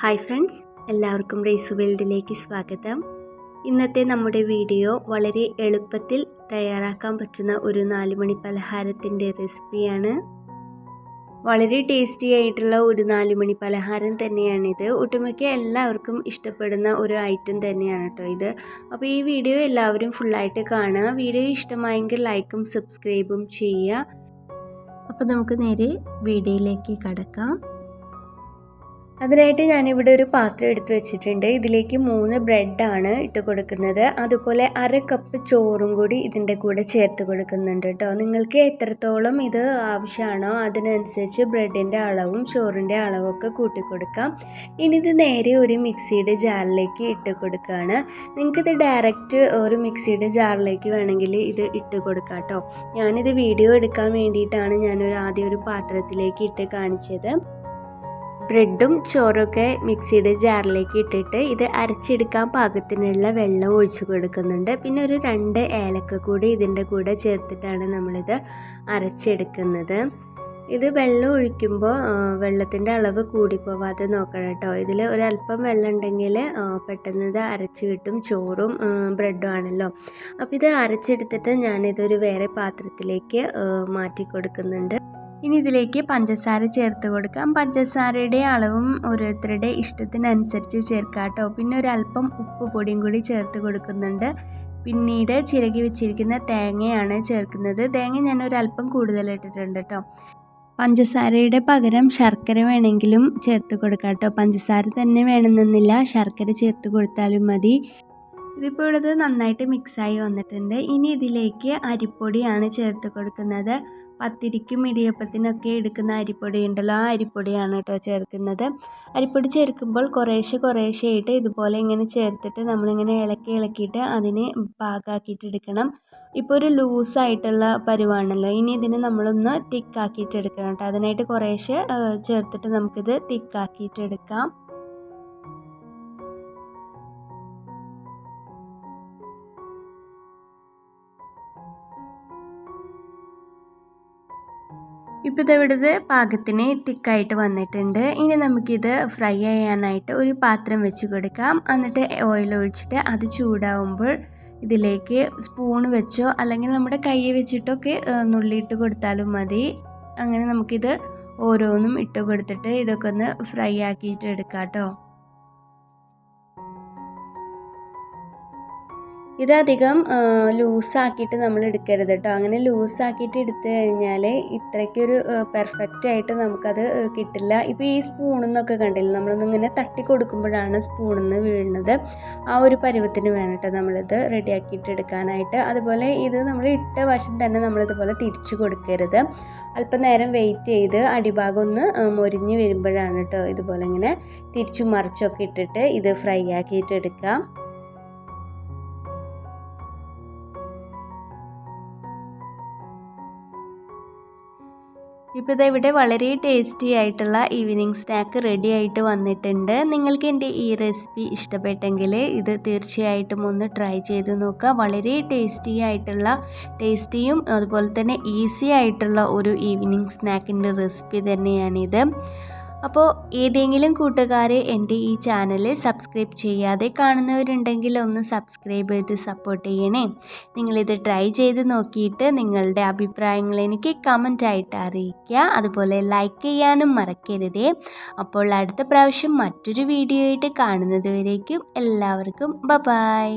Hi friends, എല്ലാവർക്കും റൈസുവേൾഡിലേക്ക് സ്വാഗതം. ഇന്നത്തെ നമ്മുടെ വീഡിയോ വളരെ എളുപ്പത്തിൽ തയ്യാറാക്കാൻ പറ്റുന്ന ഒരു 4 മണി പലഹാരത്തിൻ്റെ റെസിപ്പിയാണ്. വളരെ ടേസ്റ്റി ആയിട്ടുള്ള ഒരു 4 മണി പലഹാരം തന്നെയാണിത്. ഒട്ടുമിക്ക എല്ലാവർക്കും ഇഷ്ടപ്പെടുന്ന ഒരു ഐറ്റം തന്നെയാണ് കേട്ടോ ഇത്. അപ്പോൾ ഈ വീഡിയോ എല്ലാവരും ഫുള്ളായിട്ട് കാണുക. വീഡിയോ ഇഷ്ടമായെങ്കിൽ ലൈക്കും സബ്സ്ക്രൈബും ചെയ്യുക. അപ്പോൾ നമുക്ക് നേരെ വീഡിയോയിലേക്ക് കടക്കാം. അതിനായിട്ട് ഞാനിവിടെ ഒരു പാത്രം എടുത്ത് വെച്ചിട്ടുണ്ട്. ഇതിലേക്ക് 3 ബ്രെഡാണ് ഇട്ട് കൊടുക്കുന്നത്. അതുപോലെ 1/2 കപ്പ് ചോറും കൂടി ഇതിൻ്റെ കൂടെ ചേർത്ത് കൊടുക്കുന്നുണ്ട് കേട്ടോ. നിങ്ങൾക്ക് എത്രത്തോളം ഇത് ആവശ്യമാണോ അതിനനുസരിച്ച് ബ്രെഡിൻ്റെ അളവും ചോറിൻ്റെ അളവും ഒക്കെ കൂട്ടിക്കൊടുക്കാം. ഇനി ഇത് നേരെ ഒരു മിക്സിയുടെ ജാറിലേക്ക് ഇട്ട് കൊടുക്കുകയാണ്. നിങ്ങൾക്കിത് ഡയറക്റ്റ് ഒരു മിക്സിയുടെ ജാറിലേക്ക് വേണമെങ്കിൽ ഇത് ഇട്ട് കൊടുക്കാം കേട്ടോ. ഞാനിത് വീഡിയോ എടുക്കാൻ വേണ്ടിയിട്ടാണ് ആദ്യം ഒരു പാത്രത്തിലേക്ക് ഇട്ട് കാണിച്ചത്. ബ്രെഡും ചോറൊക്കെ മിക്സിയുടെ ജാറിലേക്ക് ഇട്ടിട്ട് ഇത് അരച്ചെടുക്കാൻ പാകത്തിനുള്ള വെള്ളം ഒഴിച്ചു കൊടുക്കുന്നുണ്ട്. പിന്നെ ഒരു 2 ഏലക്ക കൂടി ഇതിൻ്റെ കൂടെ ചേർത്തിട്ടാണ് നമ്മളിത് അരച്ചെടുക്കുന്നത്. ഇത് വെള്ളം ഒഴിക്കുമ്പോൾ വെള്ളത്തിൻ്റെ അളവ് കൂടിപ്പോവാതെ നോക്കണം കേട്ടോ. ഇതിൽ ഒരല്പം വെള്ളം ഉണ്ടെങ്കിൽ പെട്ടെന്ന് ഇത് അരച്ച് കിട്ടും. ചോറും ബ്രെഡും ആണല്ലോ. അപ്പോൾ ഇത് അരച്ചെടുത്തിട്ട് ഞാനിതൊരു വേറെ പാത്രത്തിലേക്ക് മാറ്റി കൊടുക്കുന്നുണ്ട്. ഇനി ഇതിലേക്ക് പഞ്ചസാര ചേർത്ത് കൊടുക്കാം. പഞ്ചസാരയുടെ അളവും ഓരോരുത്തരുടെ ഇഷ്ടത്തിനനുസരിച്ച് ചേർക്കാം കേട്ടോ. പിന്നെ ഒരല്പം ഉപ്പ് പൊടിയും കൂടി ചേർത്ത് കൊടുക്കുന്നുണ്ട്. പിന്നീട് ചിരകി വെച്ചിരിക്കുന്ന തേങ്ങയാണ് ചേർക്കുന്നത്. തേങ്ങ ഞാൻ ഒരല്പം കൂടുതൽ ഇട്ടിട്ടുണ്ട് കേട്ടോ. പഞ്ചസാരയുടെ പകരം ശർക്കര വേണമെങ്കിലും ചേർത്ത് കൊടുക്കാം കേട്ടോ. പഞ്ചസാര തന്നെ വേണമെന്നൊന്നുമില്ല, ശർക്കര ചേർത്ത് കൊടുത്താലും മതി. ഇതിപ്പോൾ ഇത് നന്നായിട്ട് മിക്സായി വന്നിട്ടുണ്ട്. ഇനി ഇതിലേക്ക് അരിപ്പൊടിയാണ് ചേർത്ത് കൊടുക്കുന്നത്. പത്തിരിക്കും ഇടിയപ്പത്തിനൊക്കെ എടുക്കുന്ന അരിപ്പൊടി ഉണ്ടല്ലോ, ആ അരിപ്പൊടിയാണ് കേട്ടോ ചേർക്കുന്നത്. അരിപ്പൊടി ചേർക്കുമ്പോൾ കുറേശ്ശെയായിട്ട് ഇതുപോലെ ഇങ്ങനെ ചേർത്തിട്ട് നമ്മളിങ്ങനെ ഇളക്കിയിട്ട് അതിനെ പാകാക്കിയിട്ട് എടുക്കണം. ഇപ്പോൾ ഒരു ലൂസായിട്ടുള്ള പരുവാണല്ലോ. ഇനി ഇതിന് നമ്മളൊന്ന് തിക്കാക്കിയിട്ട് എടുക്കണം കേട്ടോ. അതിനായിട്ട് കുറേശ്ശെ ചേർത്തിട്ട് നമുക്കിത് തിക്കാക്കിയിട്ട് എടുക്കാം. ഇപ്പോൾ ഇവിടുത്തെ പാകത്തിന് തിക്കായിട്ട് വന്നിട്ടുണ്ട്. ഇനി നമുക്കിത് ഫ്രൈ ചെയ്യാനായിട്ട് ഒരു പാത്രം വെച്ച് കൊടുക്കാം. എന്നിട്ട് ഓയിൽ ഒഴിച്ചിട്ട് അത് ചൂടാവുമ്പോൾ ഇതിലേക്ക് സ്പൂൺ വെച്ചോ അല്ലെങ്കിൽ നമ്മുടെ കൈ വെച്ചിട്ടൊക്കെ നുള്ളിയിട്ട് കൊടുത്താലും മതി. അങ്ങനെ നമുക്കിത് ഓരോന്നും ഇട്ട് കൊടുത്തിട്ട് ഇതൊക്കെ ഒന്ന് ഫ്രൈ ആക്കിയിട്ട് എടുക്കാം കേട്ടോ. ഇതധികം ലൂസാക്കിയിട്ട് നമ്മൾ എടുക്കരുത് കേട്ടോ. അങ്ങനെ ലൂസാക്കിയിട്ട് എടുത്തു കഴിഞ്ഞാൽ ഇത്രയ്ക്കൊരു പെർഫെക്റ്റ് ആയിട്ട് നമുക്കത് കിട്ടില്ല. ഇപ്പോൾ ഈ സ്പൂണിൽ നിന്നൊക്കെ കണ്ടില്ല, നമ്മളൊന്നിങ്ങനെ തട്ടി കൊടുക്കുമ്പോഴാണ് സ്പൂണിൽ നിന്ന് വീഴുന്നത്. ആ ഒരു പരുവത്തിന് വേണം കേട്ടോ നമ്മളിത് റെഡിയാക്കിയിട്ട് എടുക്കാനായിട്ട്. അതുപോലെ ഇത് നമ്മൾ ഇട്ട വശം തന്നെ നമ്മളിതുപോലെ തിരിച്ചു കൊടുക്കരുത്. അല്പം നേരം വെയിറ്റ് ചെയ്ത് അടിഭാഗം ഒന്ന് മൊരിഞ്ഞ് വരുമ്പോഴാണ് കേട്ടോ ഇതുപോലെ ഇങ്ങനെ തിരിച്ചു മറിച്ചൊക്കെ ഇട്ടിട്ട് ഇത് ഫ്രൈ ആക്കിയിട്ട് എടുക്കാം. ഇപ്പോൾ ഇവിടെ വളരെ ടേസ്റ്റി ആയിട്ടുള്ള ഈവനിങ് സ്നാക്ക് റെഡി ആയിട്ട് വന്നിട്ടുണ്ട്. നിങ്ങൾക്ക് എൻ്റെ ഈ റെസിപ്പി ഇഷ്ടപ്പെട്ടെങ്കിൽ ഇത് തീർച്ചയായിട്ടും ഒന്ന് ട്രൈ ചെയ്ത് നോക്കുക. വളരെ ടേസ്റ്റിയും അതുപോലെ തന്നെ ഈസി ആയിട്ടുള്ള ഒരു ഈവനിങ് സ്നാക്കിൻ്റെ റെസിപ്പി തന്നെയാണിത്. അപ്പോൾ ഏതെങ്കിലും കൂട്ടുകാർ എൻ്റെ ഈ ചാനൽ സബ്സ്ക്രൈബ് ചെയ്യാതെ കാണുന്നവരുണ്ടെങ്കിൽ ഒന്ന് സബ്സ്ക്രൈബ് ചെയ്ത് സപ്പോർട്ട് ചെയ്യണേ. നിങ്ങളിത് ട്രൈ ചെയ്ത് നോക്കിയിട്ട് നിങ്ങളുടെ അഭിപ്രായങ്ങൾ എനിക്ക് കമൻറ്റായിട്ട് അറിയിക്കുക. അതുപോലെ ലൈക്ക് ചെയ്യാനും മറക്കരുതേ. അപ്പോൾ അടുത്ത പ്രാവശ്യം മറ്റൊരു വീഡിയോ ആയിട്ട് കാണുന്നത് വരേക്കും എല്ലാവർക്കും ബൈ.